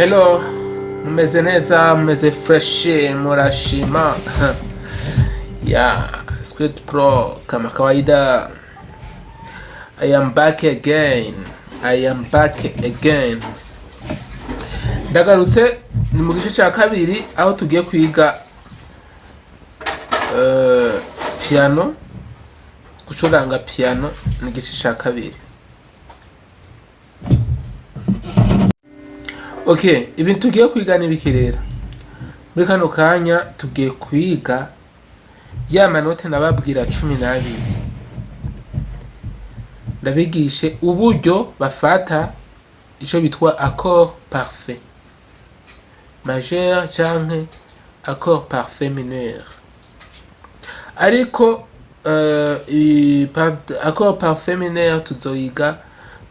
Hello, mumeze neza, mumeze fresh, murashima. Yeah, Squid Pro kama kawaida. I am back again. Ndagarutse ni mu gice cya kabiri aho tugiye kwiga piano, gucuranga piano ni igice cya kabiri. Okay, ibintu tugiye kwiga ni biki rero? Muri kano kanya tugiye kwiga ya manote nababwira 12. Ndabigishe uburyo bafata ico bitwa accord parfait majeur canke accord parfait mineur. Ariko accord parfait mineur tuzoyiga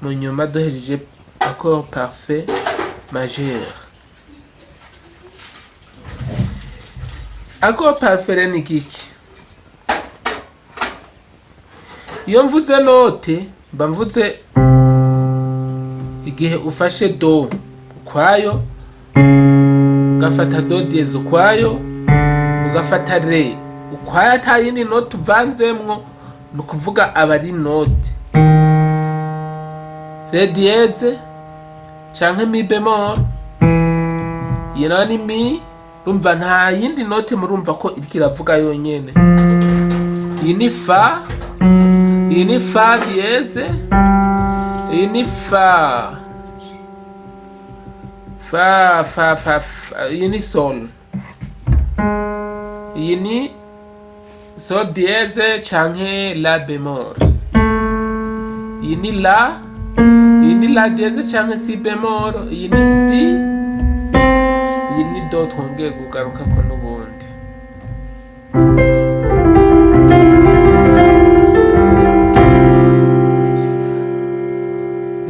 mu nyuma duhejeje accord parfait majeur. Accord parfait ni giki? Iyo mvuze note mba mvuze igihe ufashe do ukwayo, ugafata do dièse ukwayo, ugafata re ukwayo ata yindi note uvanzemwo, ni ukuvuga aba ari note. Re dièse canke mi bemol, iyo nayo ni mi, urumva nta yindi note murumva ko iriko iravuga yonyene. Iyi ni fa, iyi ni fa dièse, iyi ni fa, iyi ni sol, iyi ni sol dièse canke la bemol, iyi ni la, iyi ni la dièse canke si bemol, iyi ni si, iyi ni do twongeye kugarukako n'ubundi.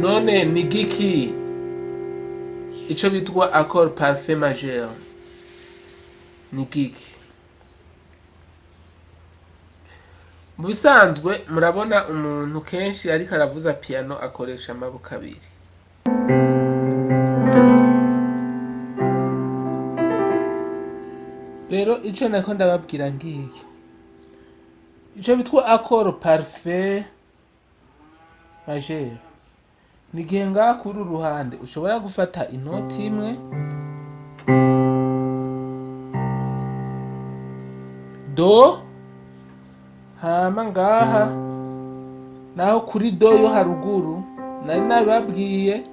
None ni giki ico bitwa accord parfait majeur? Ni giki? Mu bisanzwe murabona umuntu kenshi ariko aravuza piano akoresha amaboko abiri. Rero ico nako ndababwira ngiki, ico bitwa accord parfait majeur ni igihe ngaha kuri uruhande ushobora gufata inoti imwe, do, hama ngaha naho kuri do yo haruguru nari nabibabwiye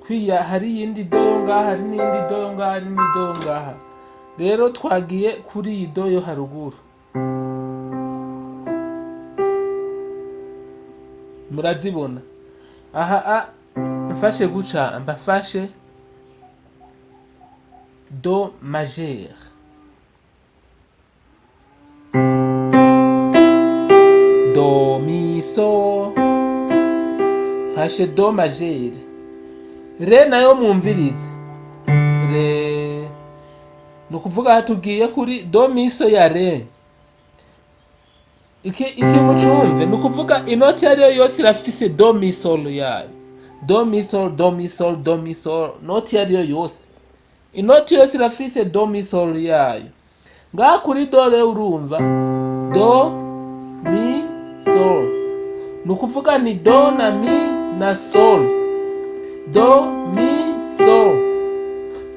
kwiya hari iyindi do yo ngaha, hari n'iyindi do yo ngaha, hari n'iyindi do yo ngaha. Rero twagiye kuri iyi do yo haruguru, murazibona aha mfashe guca, mbafashe do majeur, do mi so, fashe do majeur, re nayo mwumvirize, re nukuvuga hatugiye kuri do mi so ya re. Iki mucumve nukuvuga inoti yariyo yose irafise do mi sol yayo, do mi sol, do mi sol, do mi sol, noti yariyo yose, inoti yose irafise do mi sol yayo. Ngaha kuri do rero urumva do mi sol, nukuvuga ni do na mi na sol, do mi sol,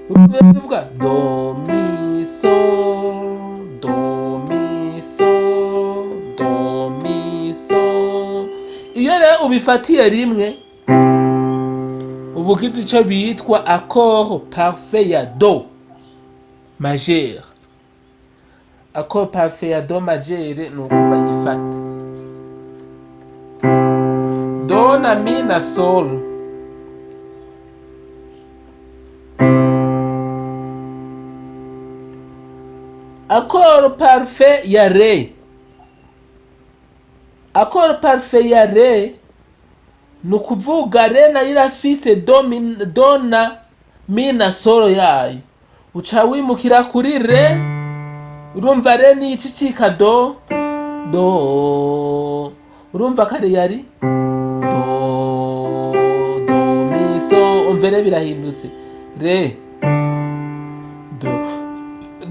uvuga do mi sol, do mi sol, do mi sol. Iyo rero ubifatiye rimwe ubugize ico bitwa accord parfait ya do majeur. Accord parfait ya do majeur nuko bayifata do na mi na sol. Accord parfait ya re, accord parfait ya re nukuvuga re nayo irafise do na mi na sol yayo, uca wimukira kuri re. Urumva re ni ici cika do, urumva kare yari do, do mi so, umvere birahindutse re,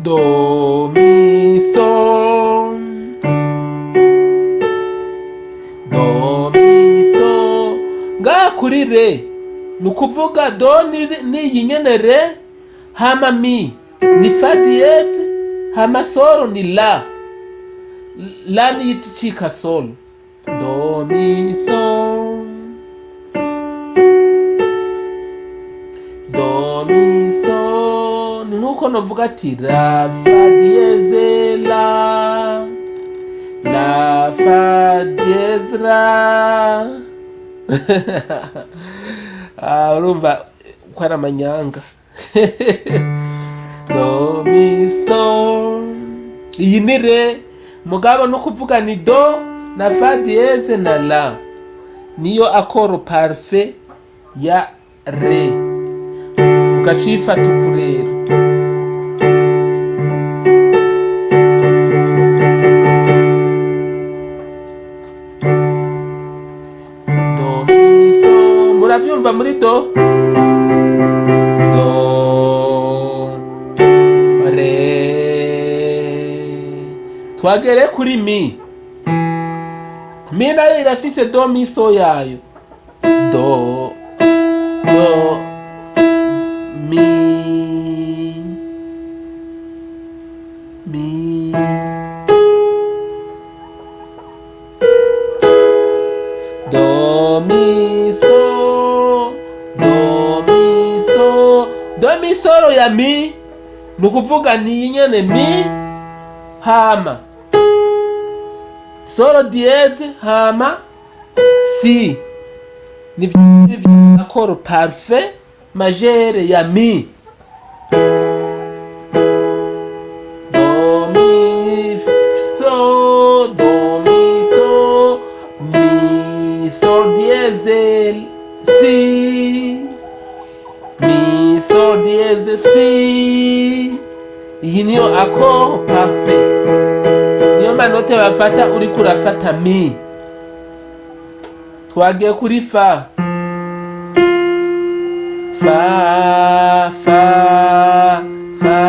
do mi sol, do mi sol. Ngaha kuri re ni ukuvuga do ni iyi nyene re, hama mi ni fa diyeze, hama solo ni la. La ni cika solo, do mi sol, do mi sol. Ni nkuko novuga ati la fa diyeze la, la fa diyeze la. Urumva ko ari amanyanga. Do mi sol, iyi ni re, mugabo no kuvuga ni do na fa diyeze na la, niyo akoro parfait ya re, ugacifata uku rero. Do mi sol, muravyumva muri do, do re. Twagere kuri mi. Mi nayo irafise do mi so yayo, do mi do mi so, do mi so. Do mi solo ya mi ni ukuvuga ni nyene mi hama solo diyeze hama si, ni akoro parfait majere ya mi. Do mi so, do mi so, mi sol diyeze si, mi sol diyeze si. Iyi niyo akoro parfait, niyo manote bafata uriko urafata mi. Twagiye kuri fa, fa fa fa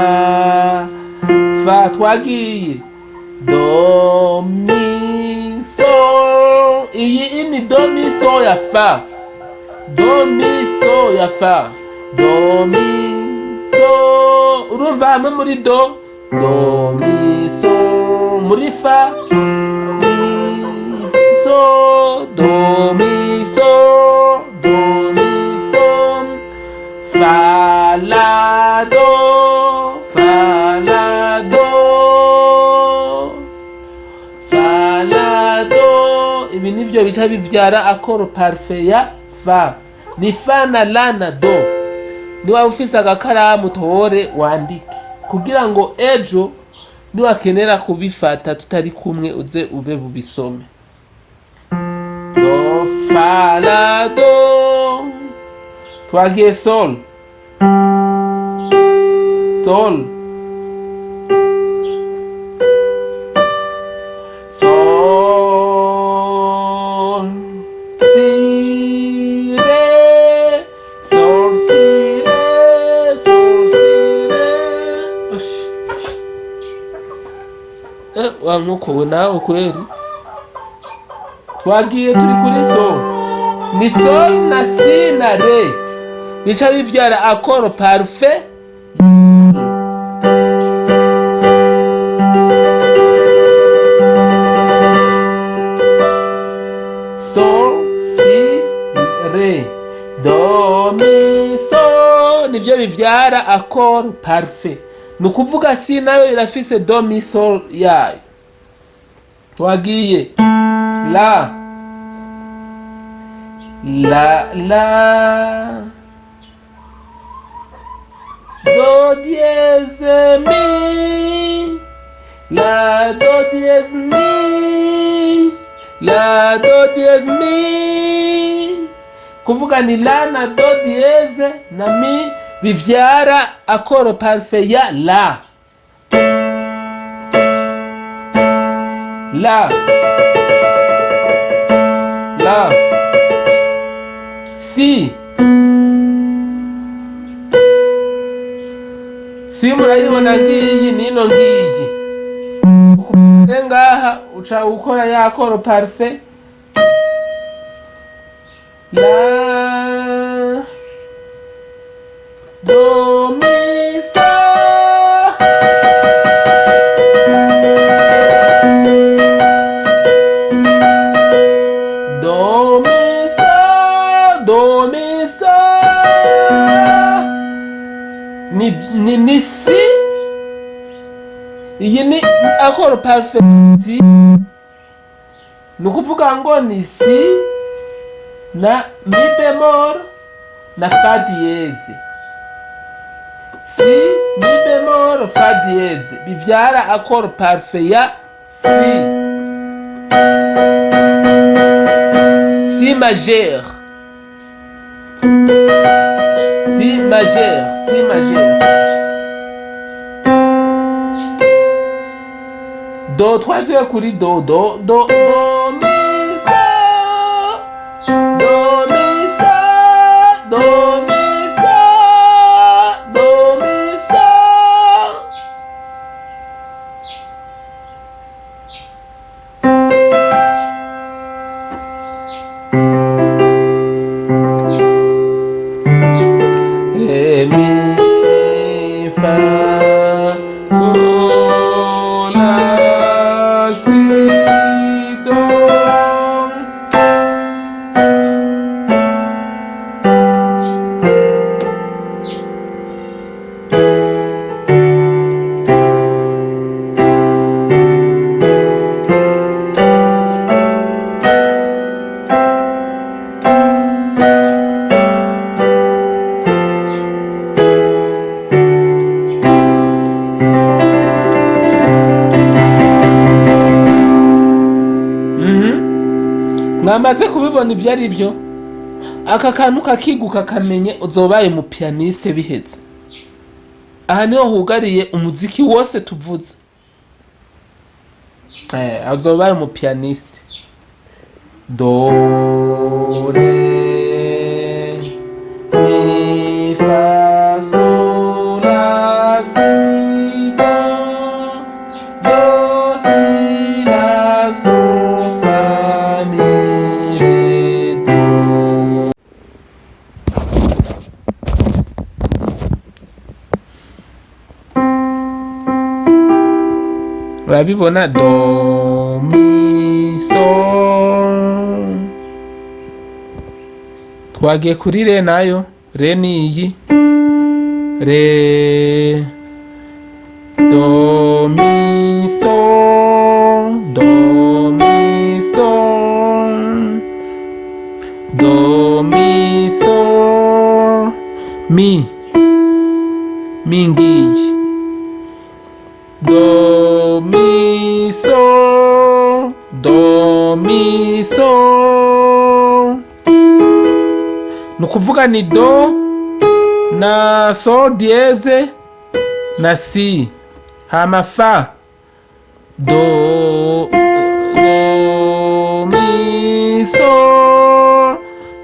fa. Twagiye do mi so, iyi ni do mi so ya fa, do mi so ya fa, do mi so. Urumva hamwe muri do, do mi so, muri fa, mi so, do mi so, do mi so, fa la do, fa la do, fa la do. Ibi nivyo bica bivyara akoro parfait ya fa, ni fa na la na do. Niba ufise agakaramu tore wandike kugira ngo ejo niwakenera kubifata tutari kumwe uze ube bubisome. Do fa la do. Twagiye sol, sol, sol, si re, sol si re, sol si re. Wa mwuko nawe kweli. Twagiye turi kuri sol, ni sol na si na re bica bivyara akoro parfait. Sol si re, do mi so, nivyo bivyara akoro parfait. Nukuvuga si nayo irafise do mi sol yayo. Twagiye la, la la, do dièse mi, la do dièse mi, la do dièse mi. Kuvuga ni la na do dièse na mi bivyara akoro parfait ya la. La, la, si murayibona ngiyi nino ngiyi ngaha uca ukora ya koro parfait la do mi fa do mi fa do mi fa ni si. Iyi ni akoro parfait ni ukuvuga ngo ni si na mi bemol na fa diyeze. Si mi bemol fa diyeze bivyara akoro parfait ya si majeur, si majeur, si majeur. Do troisième kuri do do do do mi fa do mi fa do mi fa do mi fa. E mi fa sol la si do. Mwamaze kubibona ibyo ari byo, aka kantu kakiguka kamenye uzobaye mu pianiste biheze. Aha niho hugariye umuziki wose tuvuze. Uzobaye mu pianiste. Do re mi fa sol la si do do si la sol fa mi re do. Urabibona do mi sol. Twagiye kuri re nayo, re ni iyi re do mi sol do mi sol do mi sol mi ngiyi do mi sol do mi sol. Nukuvuga ni do na sol dieze na si hama fa do mi sol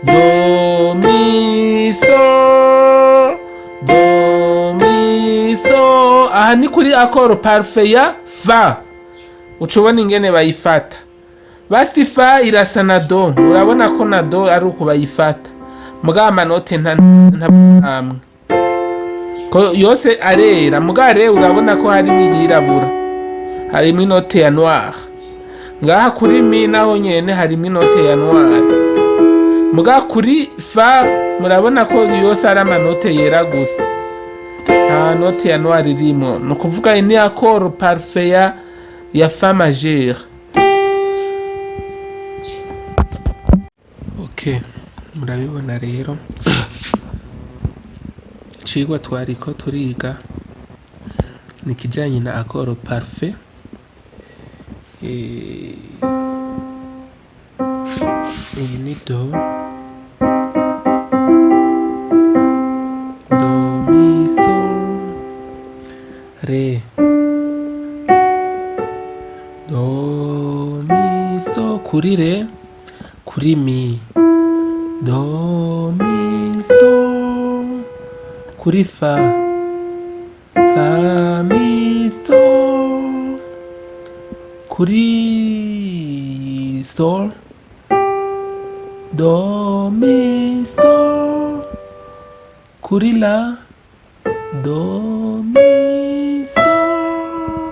do mi sol do mi sol. Aha ni kuri akoro parfait ya fa. Ucubona ingene bayifata. Basi fa irasa na do. Urabona ko na do ari uko bayifata. Muga amanote nta ko yose arera. Muga re urabona ko hari yirabura. Harimo inote ya noir. Ngaha kuri mi naho nyene harimo inote ya noir. Muga kuri fa murabona ko yose ari amanote yera gusa. Nta note ya noir irimo. Nukuvuga ni akoro parfait ya fa majeur. Okay, murabibona rero icigwa twariko turiga ni kijanye na akoro parfait. Iyi ni do mi sol re do mi sol kuri re kuri mi do mi sol kuri fa fa mi sol kuri sol do mi sol kuri la do mi sol.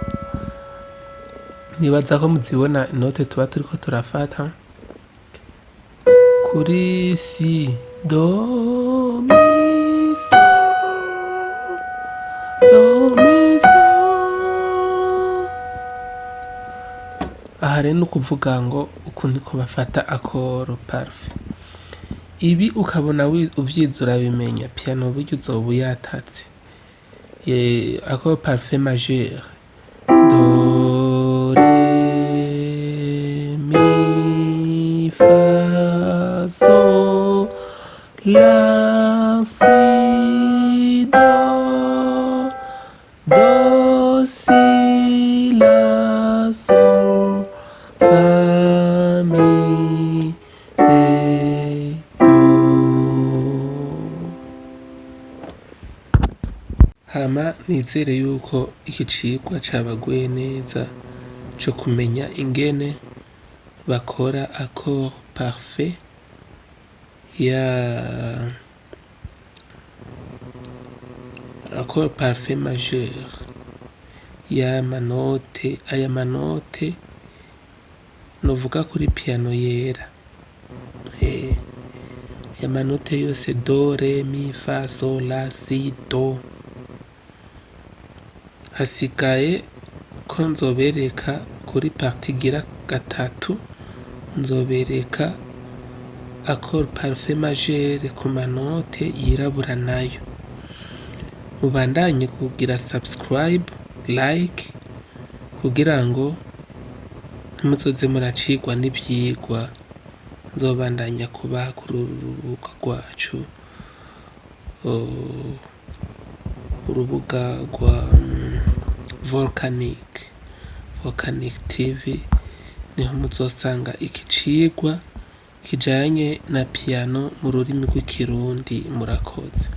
Nibaza ko muzibona inote tuba turiko turafata. Kuri si do mi sol do mi sol. Aha rero ni ukuvuga ngo uku niko bafata akoro parfe. Ibi ukabona uvyize urabimenya piano burya uzoba uyatatse. Akoro parfe majeur do re mi fa sol la si do si la sol fa mi re do. Hama nizere yuko iki cigwa cabaguye neza co kumenya ingene bakora accord parfait ya accord parfait majeur ya manote, aya manote novuga kuri piano yera. Ya manote yose do re mi fa sol la si do. Hasigaye ko nzobereka kuri partie gira gatatu, nzobereka accord parfait majeur ku manote yirabura nayo. Mubandanye kugira subscribe, like kugira ngo ntimuzoze muracigwa n'ivyigwa nzobandanya kubaha kuri uru rubuga rwacu, urubuga rwa Volcanic TV. Niho muzosanga iki cigwa kijanye na piano mu rurimi rw'ikirundi. Murakoze.